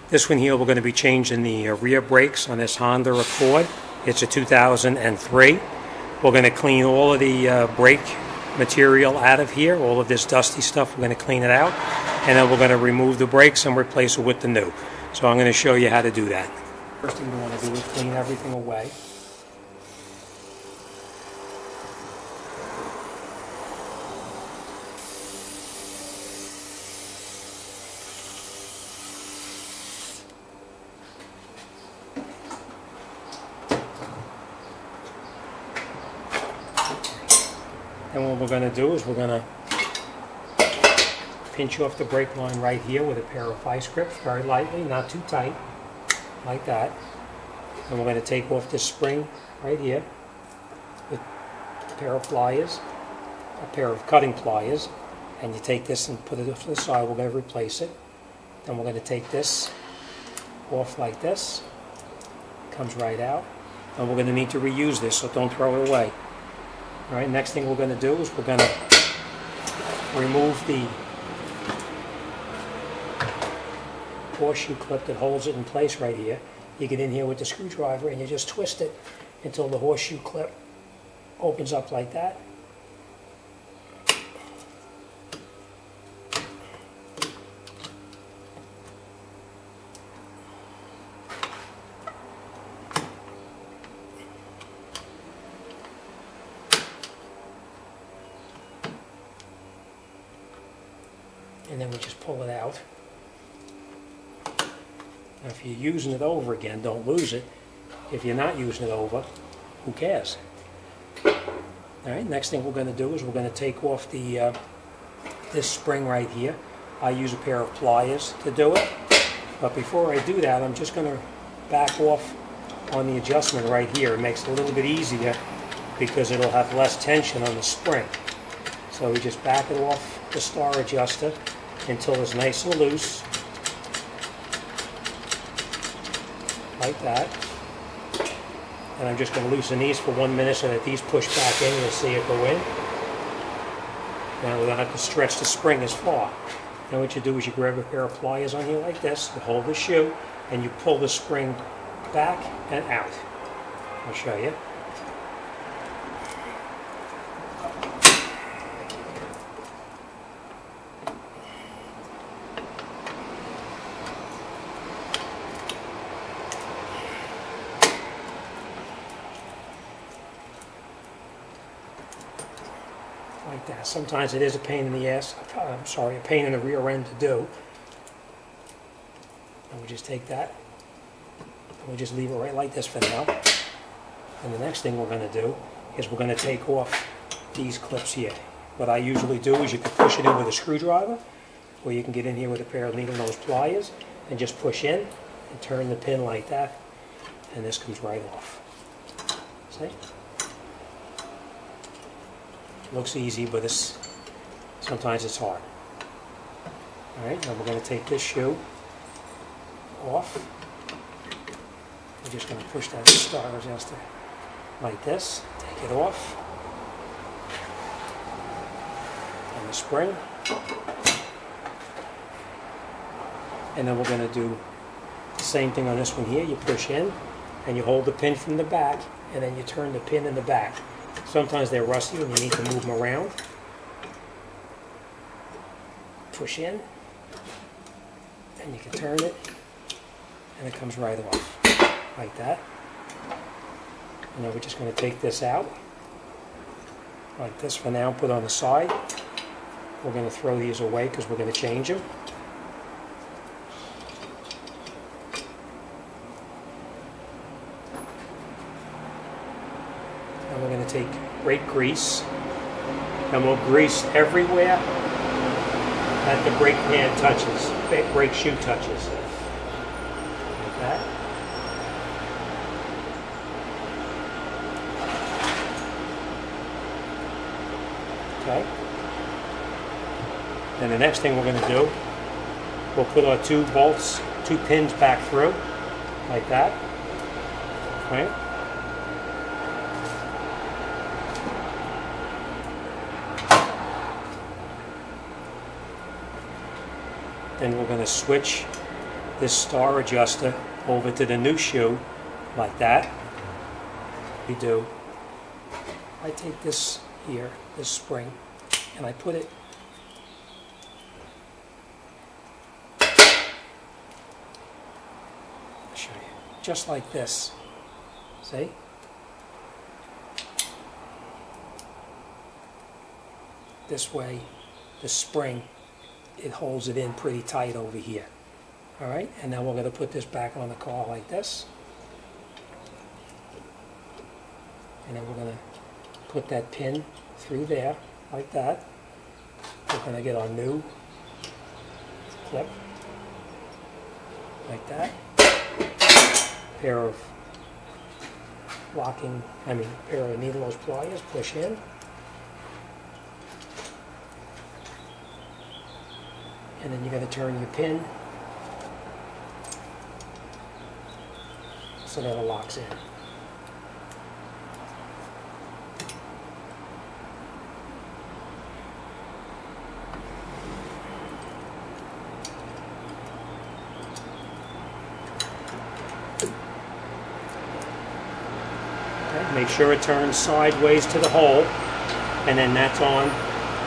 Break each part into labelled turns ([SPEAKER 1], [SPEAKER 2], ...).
[SPEAKER 1] This one here, we're going to be changing the rear brakes on this Honda Accord. It's a 2003. We're going to clean all of the brake material out of here, all of this dusty stuff. We're going to clean it out, and then we're going to remove the brakes and replace it with the new. So I'm going to show you how to do that. First thing you want to do is clean everything away. And what we're going to do is we're going to pinch off the brake line right here with a pair of vice grips, very lightly, not too tight, like that. And we're going to take off this spring right here with a pair of pliers, a pair of cutting pliers, and you take this and put it off to the side. We're going to replace it. Then we're going to take this off like this. Comes right out. And we're going to need to reuse this, so don't throw it away. Alright, next thing we're going to do is we're going to remove the horseshoe clip that holds it in place right here. You get in here with the screwdriver and you just twist it until the horseshoe clip opens up like that. And then we just pull it out. Now if you're using it over again, don't lose it. If you're not using it over, who cares? Alright, next thing we're going to do is we're going to take off the this spring right here. I use a pair of pliers to do it. But before I do that, I'm just going to back off on the adjustment right here. It makes it a little bit easier because it'll have less tension on the spring. So we just back it off the star adjuster until it's nice and loose, like that. And I'm just going to loosen these for 1 minute so that these push back in. You'll see it go in. Now we don't have to stretch the spring as far. Now what you do is you grab a pair of pliers on here like this, you hold the shoe, and you pull the spring back and out. I'll show you. Like that. Sometimes it is a pain in the ass, a pain in the rear end to do. And we just take that, and we just leave it right like this for now. And the next thing we're going to do is we're going to take off these clips here. What I usually do is you can push it in with a screwdriver, or you can get in here with a pair of needle nose pliers and just push in and turn the pin like that, and this comes right off. See? Looks easy, but sometimes it's hard. Alright, now we're going to take this shoe off. We're just going to push that star adjuster like this, take it off, and the spring. And then we're going to do the same thing on this one here. You push in, and you hold the pin from the back, and then you turn the pin in the back. Sometimes they're rusty and you need to move them around. Push in, and you can turn it, and it comes right off, like that. And then we're just going to take this out, like this for now, put on the side. We're going to throw these away because we're going to change them. And we're going to take brake grease, and we'll grease everywhere that the brake pad touches, brake shoe touches. Like that. Okay. And the next thing we're going to do, we'll put our two bolts, two pins back through, like that. Right? Then we're going to switch this star adjuster over to the new shoe like that. We do. I take this here, this spring, and I put it show you, just like this. See? This way, the spring, it holds it in pretty tight over here. All right, and then we're going to put this back on the car like this. And then we're going to put that pin through there like that. We're going to get our new clip like that. Pair of pair of needle nose pliers, push in. And then you're going to turn your pin so that it locks in. Okay, make sure it turns sideways to the hole, and then that's on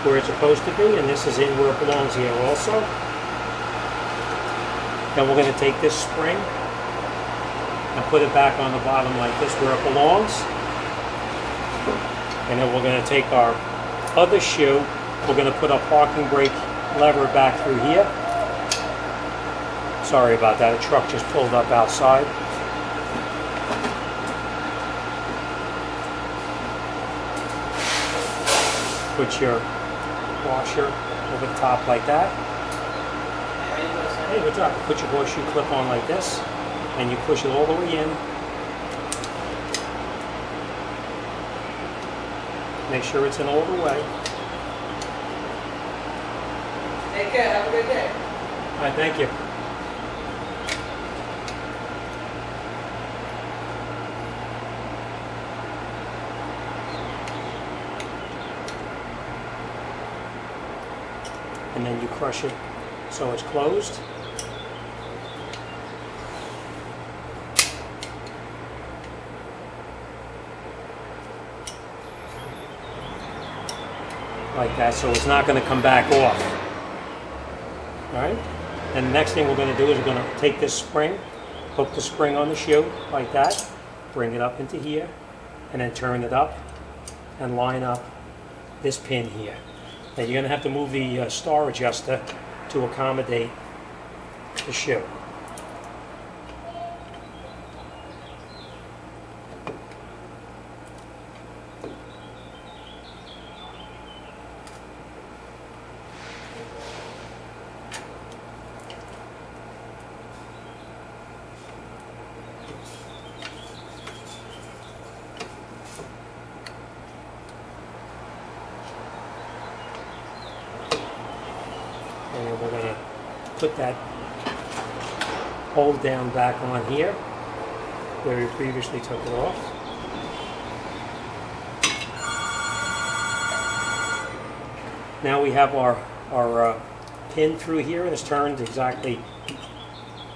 [SPEAKER 1] where it's supposed to be, and this is in where it belongs here also. Then we're going to take this spring and put it back on the bottom like this where it belongs. And then we're going to take our other shoe, we're going to put our parking brake lever back through here. Sorry about that, a truck just pulled up outside. Put your washer over the top like that. Hey, what's up? Put your horseshoe clip on like this, and you push it all the way in. Make sure it's in all the way.
[SPEAKER 2] Take care. Have a good day.
[SPEAKER 1] All right, thank you. And then you crush it so it's closed. Like that, so it's not going to come back off. Alright? And the next thing we're going to do is we're going to take this spring, hook the spring on the shoe like that, bring it up into here, and then turn it up and line up this pin here. Now you're going to have to move the star adjuster to accommodate the shoe. And then we're going to put that hold down back on here where we previously took it off. Now we have our pin through here, and it's turned exactly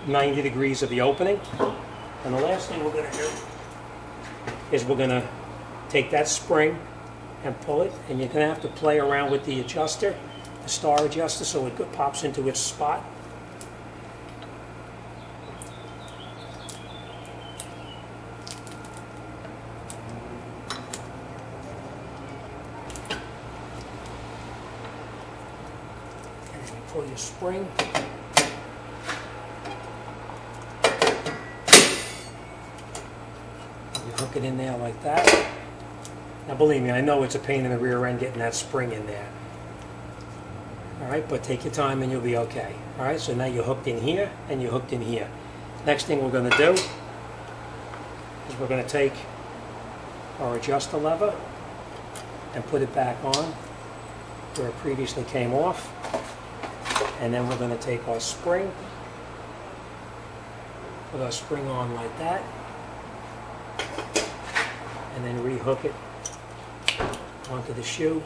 [SPEAKER 1] 90 degrees of the opening. And the last thing we're going to do is we're going to take that spring and pull it, and you're going to have to play around with the adjuster, the star adjuster, so it pops into its spot. And you pull your spring. You hook it in there like that. Now believe me, I know it's a pain in the rear end getting that spring in there. Alright, but take your time and you'll be okay. Alright, so now you're hooked in here and you're hooked in here. Next thing we're going to do is we're going to take our adjuster lever and put it back on where it previously came off. And then we're going to take our spring, put our spring on like that, and then rehook it onto the shoe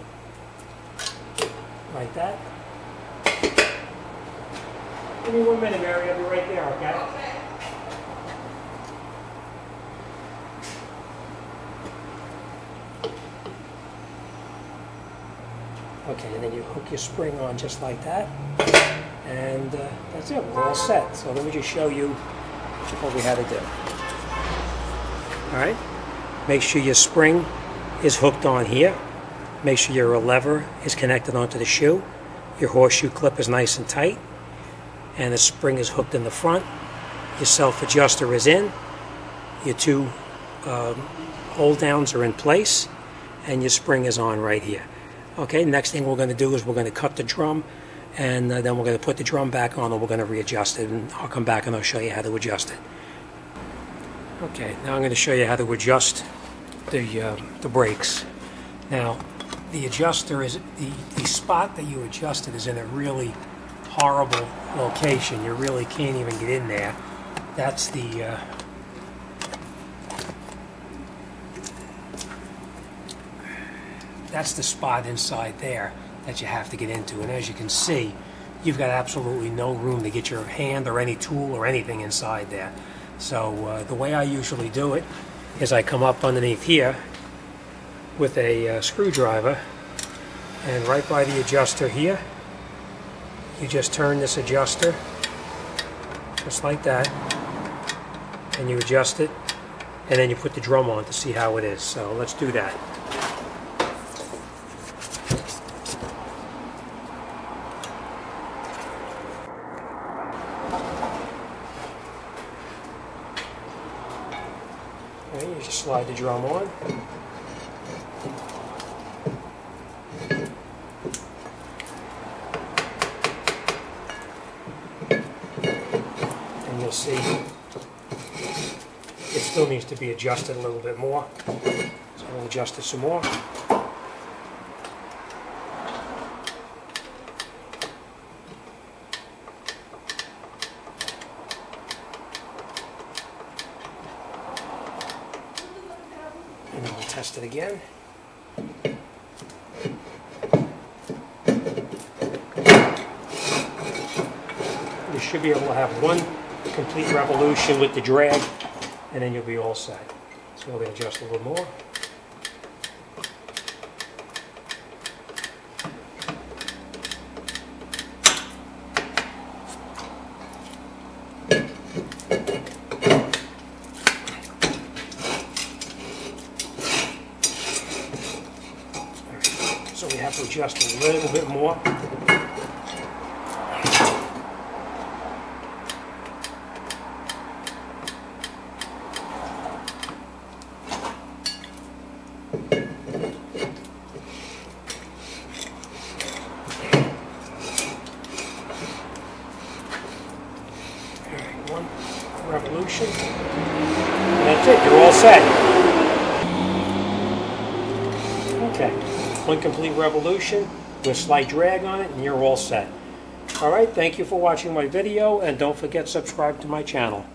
[SPEAKER 1] like that. Give me 1 minute, Mary. I'll be right there, okay?
[SPEAKER 2] Okay.
[SPEAKER 1] Okay, and then you hook your spring on just like that. And that's it. We're all set. So let me just show you what we had to do. All right. Make sure your spring is hooked on here. Make sure your lever is connected onto the shoe. Your horseshoe clip is nice and tight. And the spring is hooked in the front. Your self-adjuster is in. Your two hold downs are in place. And your spring is on right here. Okay, next thing we're going to do is we're going to cut the drum. And then we're going to put the drum back on and we're going to readjust it. And I'll come back and I'll show you how to adjust it. Okay, now I'm going to show you how to adjust the brakes. Now, the adjuster is, the spot that you adjusted is in a really horrible location. You really can't even get in there. That's the spot inside there that you have to get into. And as you can see, you've got absolutely no room to get your hand or any tool or anything inside there. So the way I usually do it is I come up underneath here with a screwdriver, and right by the adjuster here, you just turn this adjuster just like that, and you adjust it, and then you put the drum on to see how it is. So let's do that. Okay, you just slide the drum on. And you'll see it still needs to be adjusted a little bit more. So we'll adjust it some more. And then we'll test it again. You should be able to have one complete revolution with the drag, and then you'll be all set. So we'll adjust a little more. So we have to adjust a little bit more. One revolution, and that's it. You're all set. Okay, one complete revolution with slight drag on it, and you're all set. All right, thank you for watching my video, and don't forget to subscribe to my channel.